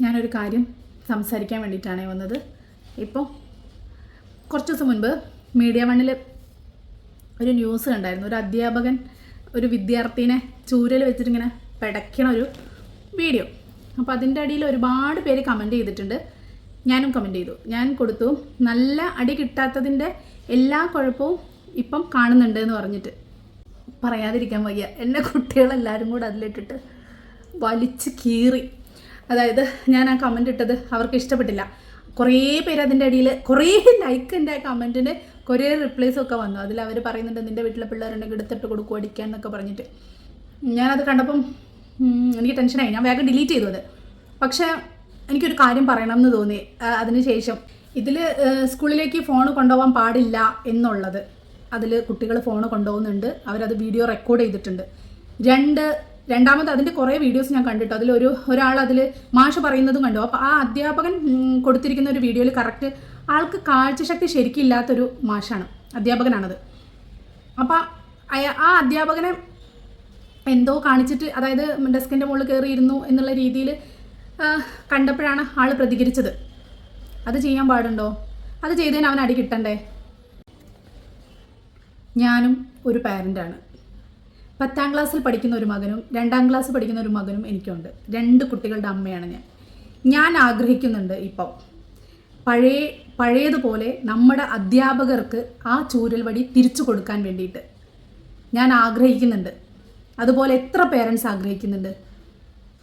ഞാനൊരു കാര്യം സംസാരിക്കാൻ വേണ്ടിയിട്ടാണ് വന്നത്. ഇപ്പോൾ കുറച്ച് ദിവസം മുൻപ് മീഡിയ വണ്ണിൽ ഒരു ന്യൂസ് കണ്ടായിരുന്നു. ഒരു അധ്യാപകൻ ഒരു വിദ്യാർത്ഥിനെ ചൂരൽ വെച്ചിട്ടിങ്ങനെ പിടയ്ക്കണ ഒരു വീഡിയോ. അപ്പോൾ അതിൻ്റെ അടിയിൽ ഒരുപാട് പേര് കമൻറ്റ് ചെയ്തിട്ടുണ്ട്. ഞാനും കമൻറ്റ് ചെയ്തു. ഞാൻ കൊടുത്തു, നല്ല അടി കിട്ടാത്തതിൻ്റെ എല്ലാ കുഴപ്പവും ഇപ്പം കാണുന്നുണ്ട് എന്ന് പറഞ്ഞിട്ട്. പറയാതിരിക്കാൻ വയ്യ, എൻ്റെ കുട്ടികളെല്ലാവരും കൂടെ അതിലിട്ടിട്ട് വലിച്ച് കീറി. അതായത് ഞാൻ ആ കമൻറ്റ് ഇട്ടത് അവർക്ക് ഇഷ്ടപ്പെട്ടില്ല. കുറേ പേര് അതിൻ്റെ അടിയിൽ കുറേ ലൈക്ക്, എൻ്റെ കമൻറ്റിന് കുറേ റിപ്ലൈസും ഒക്കെ വന്നു. അതിൽ അവർ പറയുന്നുണ്ട്, നിൻ്റെ വീട്ടിലെ പിള്ളേരുണ്ടെങ്കിൽ എടുത്തിട്ട് കൊടുക്കും അടിക്കാൻ എന്നൊക്കെ പറഞ്ഞിട്ട്. ഞാനത് കണ്ടപ്പം എനിക്ക് ടെൻഷനായി. ഞാൻ വേഗം ഡിലീറ്റ് ചെയ്തു അത്. പക്ഷേ എനിക്കൊരു കാര്യം പറയണമെന്ന് തോന്നി അതിനുശേഷം. ഇതിൽ സ്കൂളിലേക്ക് ഫോൺ കൊണ്ടുപോകാൻ പാടില്ല എന്നുള്ളത്, അതിൽ കുട്ടികൾ ഫോൺ കൊണ്ടുപോകുന്നുണ്ട്. അവരത് വീഡിയോ റെക്കോർഡ് ചെയ്തിട്ടുണ്ട്. രണ്ടാമത് അതിൻ്റെ കുറേ വീഡിയോസ് ഞാൻ കണ്ടിട്ടു. ഒരാൾ അതിൽ മാഷ് പറയുന്നതും കണ്ടു. അപ്പോൾ ആ അധ്യാപകൻ കൊടുത്തിരിക്കുന്ന ഒരു വീഡിയോയിൽ കറക്റ്റ് ആൾക്ക് കാഴ്ചശക്തി ശരിക്കും ഇല്ലാത്തൊരു മാഷാണ്, അധ്യാപകനാണത്. അപ്പോൾ ആ അധ്യാപകനെ എന്തോ കാണിച്ചിട്ട്, അതായത് ഡെസ്കിൻ്റെ മുകളിൽ കയറിയിരുന്നു എന്നുള്ള രീതിയിൽ കണ്ടപ്പോഴാണ് ആൾ പ്രതികരിച്ചത്. അത് ചെയ്യാൻ പാടുണ്ടോ? അത് ചെയ്തതിന് അവൻ അടി കിട്ടണ്ടേ? ഞാനും ഒരു പാരൻ്റാണ്. 10ാം ക്ലാസ്സിൽ പഠിക്കുന്ന ഒരു മകനും 2ാം ക്ലാസ് പഠിക്കുന്ന ഒരു മകനും എനിക്കുണ്ട്. 2 കുട്ടികളുടെ അമ്മയാണ് ഞാൻ ആഗ്രഹിക്കുന്നുണ്ട് ഇപ്പം പഴയതുപോലെ നമ്മുടെ അധ്യാപകർക്ക് ആ ചൂരൽ വടി തിരിച്ചു കൊടുക്കാൻ വേണ്ടിയിട്ട് ഞാൻ ആഗ്രഹിക്കുന്നുണ്ട്. അതുപോലെ എത്ര പേരൻസ് ആഗ്രഹിക്കുന്നുണ്ട്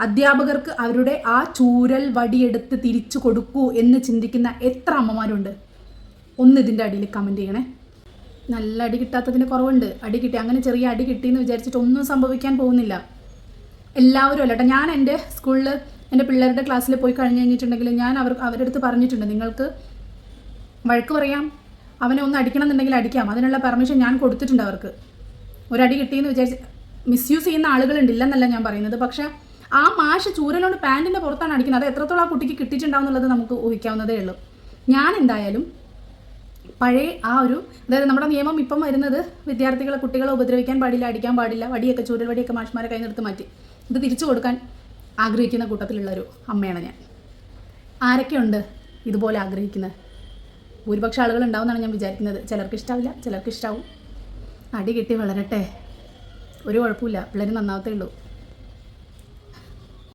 അധ്യാപകർക്ക് അവരുടെ ആ ചൂരൽ വടിയെടുത്ത് തിരിച്ചു കൊടുക്കൂ എന്ന് ചിന്തിക്കുന്ന എത്ര അമ്മമാരുണ്ട്? ഒന്ന് ഇതിൻ്റെ അടിയിൽ കമൻറ്റ് ചെയ്യണേ. നല്ല അടി കിട്ടാത്തതിന് കുറവുണ്ട്. അടി കിട്ടി, അങ്ങനെ ചെറിയ അടി കിട്ടിയെന്ന് വിചാരിച്ചിട്ട് ഒന്നും സംഭവിക്കാൻ പോകുന്നില്ല. എല്ലാവരും അല്ലട്ടെ. ഞാൻ എൻ്റെ സ്കൂളിൽ എൻ്റെ പിള്ളേരുടെ ക്ലാസ്സിൽ പോയി കഴിഞ്ഞിട്ടുണ്ടെങ്കിൽ ഞാൻ അവരുടെ അടുത്ത് പറഞ്ഞിട്ടുണ്ട്, നിങ്ങൾക്ക് വഴക്ക് പറയാം, അവനെ ഒന്ന് അടിക്കണം എന്നുണ്ടെങ്കിൽ അടിക്കാം, അതിനുള്ള പെർമിഷൻ ഞാൻ കൊടുത്തിട്ടുണ്ട് അവർക്ക്. ഒരടി കിട്ടിയെന്ന് വിചാരിച്ച് മിസ്യൂസ് ചെയ്യുന്ന ആളുകളുണ്ട്, ഇല്ലെന്നല്ല ഞാൻ പറയുന്നത്. പക്ഷേ ആ മാഷ് ചൂരലോണ്ട് പാൻറ്റിൻ്റെ പുറത്താണ് അടിക്കുന്നത്. അത് എത്രത്തോളം ആ കുട്ടിക്ക് കിട്ടിയിട്ടുണ്ടാവും എന്നുള്ളത് നമുക്ക് ഊഹിക്കാവുന്നതേ ഉള്ളൂ. ഞാൻ എന്തായാലും പഴയ അതായത് നമ്മുടെ നിയമം ഇപ്പം വരുന്നത് വിദ്യാർത്ഥികളെ, കുട്ടികളെ ഉപദ്രവിക്കാൻ പാടില്ല, അടിക്കാൻ പാടില്ല, വടിയൊക്കെ ചൂരൽ വടിയൊക്കെ മാഷ്മാരെ കൈ നിർത്തി മാറ്റി ഇത് തിരിച്ചു കൊടുക്കാൻ ആഗ്രഹിക്കുന്ന കൂട്ടത്തിലുള്ളൊരു അമ്മയാണ് ഞാൻ. ആരൊക്കെയുണ്ട് ഇതുപോലെ ആഗ്രഹിക്കുന്നത്? ഭൂരിപക്ഷം ആളുകൾ ഉണ്ടാവുമെന്നാണ് ഞാൻ വിചാരിക്കുന്നത്. ചിലർക്ക് ഇഷ്ടാവില്ല, ചിലർക്ക് ഇഷ്ടാവും. അടി കിട്ടി വളരട്ടെ, ഒരു കുഴപ്പമില്ല, പിള്ളേർ നന്നാവത്തേ ഉള്ളൂ.